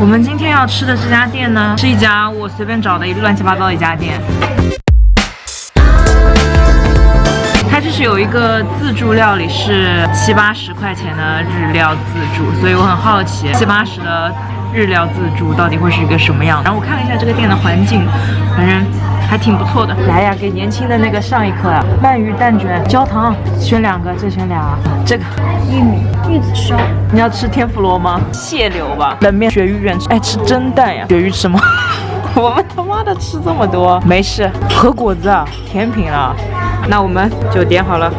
我们今天要吃的这家店呢，是一家我随便找的一个乱七八糟的一家店。它就是有一个自助料理是70、80块钱的日料自助，所以我很好奇70、80的日料自助到底会是一个什么样。然后我看了一下这个店的环境，反正还挺不错的。来呀，给年轻的那个上一课呀！鳗鱼蛋卷、焦糖，选2个，这选俩。这个玉米玉子烧，你要吃天妇罗吗？蟹柳吧，冷面、鳕鱼卷，哎，吃蒸蛋呀？鳕鱼吃吗？我们他妈的吃这么多，没事，和果子啊，甜品啊，那我们就点好了。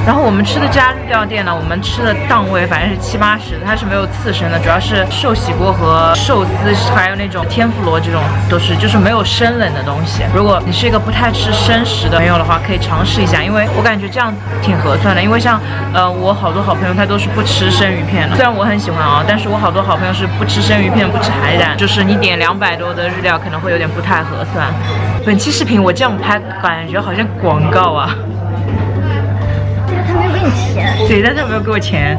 然后我们吃的这家日料店呢，我们吃的档位反正是70、80，它是没有刺身的，主要是寿喜锅和寿司，还有那种天妇罗这种都是就是没有生冷的东西。如果你是一个不太吃生食的朋友的话，可以尝试一下，因为我感觉这样挺合算的。因为像我好多好朋友他都是不吃生鱼片的，虽然我很喜欢啊，但是我好多好朋友是不吃生鱼片、不吃海胆，就是你点200多的日料可能会有点不太合算。本期视频我这样拍，感觉好像广告啊。他没有给你钱。对，但是没有给我钱。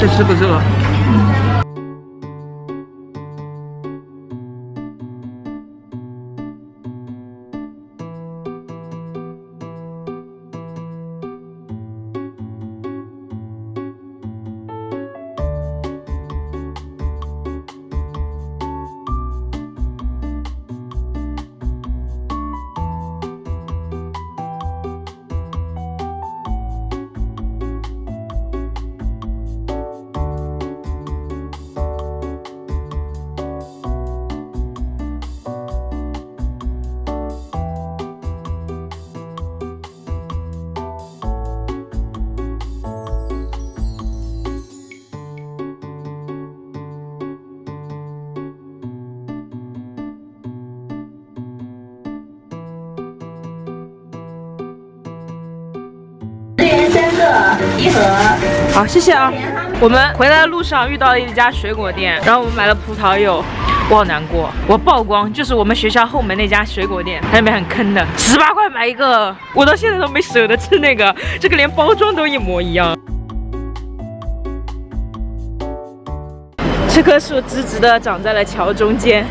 这吃不热。1盒。好，谢谢啊。我们回来的路上遇到了一家水果店，然后我们买了葡萄柚。我好难过，我曝光就是我们学校后门那家水果店，它那边很坑的，18块买一个，我到现在都没舍得吃那个，这个连包装都一模一样。这棵树直直的长在了桥中间，